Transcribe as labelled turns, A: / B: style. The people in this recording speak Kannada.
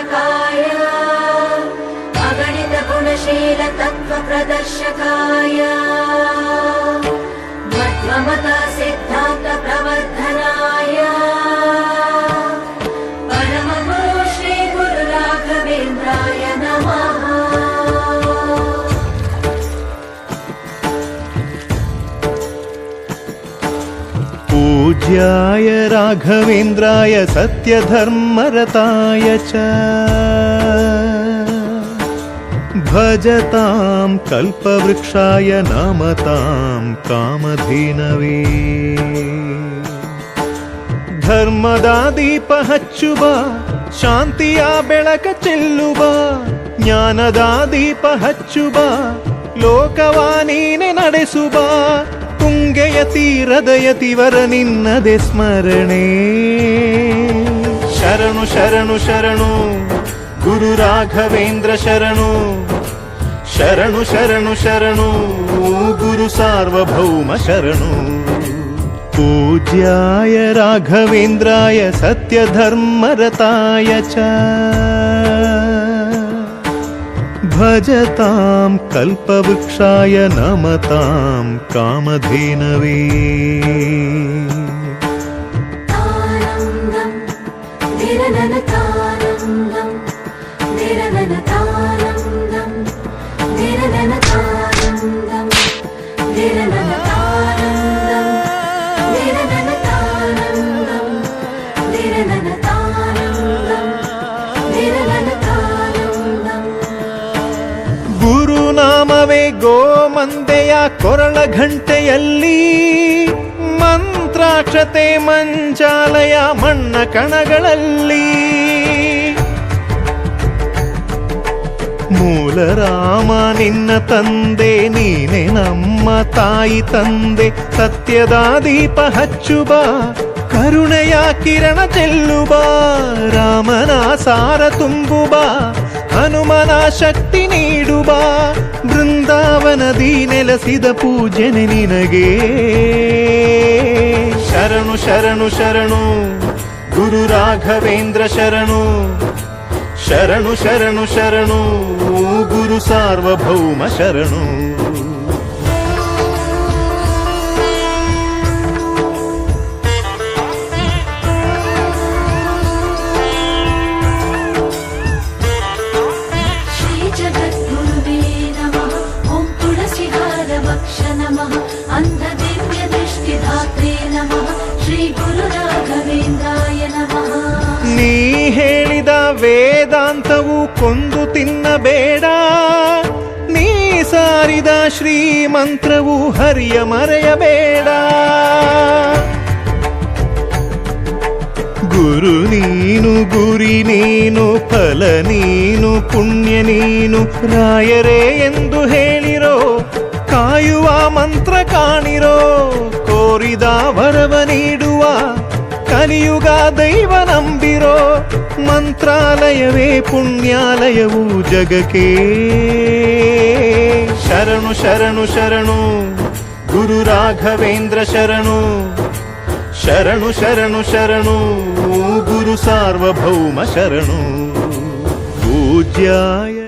A: तारकाय अगणित गुणशील तत्व प्रदर्शकाय मत्वमता सिद्धान्त प्रवर्धनाय परमगुरु श्री गुरु राघवेन्द्राय नमः।
B: पूज्याय राघवेन्द्राय सत्यधर्मरताय च भजतां कल्पवृक्षाय नमतां कामधेनवे। ಧರ್ಮದ ದೀಪ ಹಚ್ಚುವ ಶಾಂತಿಯ ಬೆಳಕ ಚೆಲ್ಲುವ ಜ್ಞಾನದ ದೀಪ ಹಚ್ಚುವ ಲೋಕವ ನೀನೆ ನಡೆಸುವ ತುಂಗೆಯ ತೀರದ ಯತಿವರ ನಿನ್ನದೆ ಸ್ಮರಣೆ ಶರಣು ಶರಣು ಶರಣು ಗುರು ರಾಘವೇಂದ್ರ ಶರಣು ಶರಣು ಶರಣು ಶರಣು ಗುರು ಸಾರ್ವಭೌಮ ಶರಣು। पूज्याय राघवेन्द्राय सत्यधर्मरताय च भजतां कल्पवृक्षाय नमतां कामधेनवे। ಗುರುನಾಮವೇ ಗೋಮಂದೆಯ ಕೊರಳ ಘಂಟೆಯಲ್ಲಿ ಮಂತ್ರಾಕ್ಷತೆ ಮಂಚಾಲಯ ಮಣ್ಣ ಕಣಗಳಲ್ಲಿ ಮೂಲ ರಾಮ ನಿನ್ನ ತಂದೆ ನೀನೆ ನಮ್ಮ ತಾಯಿ ತಂದೆ ಸತ್ಯದ ದೀಪ ಹಚ್ಚುವ ಕರುಣೆಯ ಕಿರಣ ಚೆಲ್ಲುವ ರಾಮನ ಸಾರ ತುಂಬುವ ಹನುಮನ ಶಕ್ತಿ ನೀಡುವ ಬೃಂದಾವನದಿ ನೆಲೆಸಿದ ಪೂಜನೆ ನಿನಗೆ ಶರಣು ಶರಣು ಶರಣು ಗುರು ರಾಘವೇಂದ್ರ ಶರಣು ಶರಣು ಶರಣು ಶರಣು ಗುರು ಸಾರ್ವಭೌಮ ಶರಣು। ನೀ ಹೇಳಿದ ವೇದಾಂತವು ಕೊಂದು ತಿನ್ನಬೇಡ ನೀ ಸಾರಿದ ಶ್ರೀಮಂತ್ರವು ಹರಿಯ ಮರೆಯಬೇಡ ಗುರು ನೀನು ಗುರಿ ನೀನು ಫಲ ನೀನು ಪುಣ್ಯ ನೀನು ರಾಯರೇ ಎಂದು ಹೇಳಿರೋ ಕಾಯುವ ಮಂತ್ರ ಕಾಣಿರೋ ಕೋರಿದ ವರವ ನೀಡುವ ಕಲಿಯುಗ ದೈವ ನಂಬಿರೋ ಮಂತ್ರಾಲಯವೇ ಪುಣ್ಯಾಲಯವು ಜಗಕ್ಕೆ ಶರಣು ಶರಣು ಶರಣು ಗುರು ರಾಘವೇಂದ್ರ ಶರಣು ಶರಣು ಶರಣು ಶರಣು ಗುರು ಸಾರ್ವಭೌಮ ಶರಣು। पूज्याय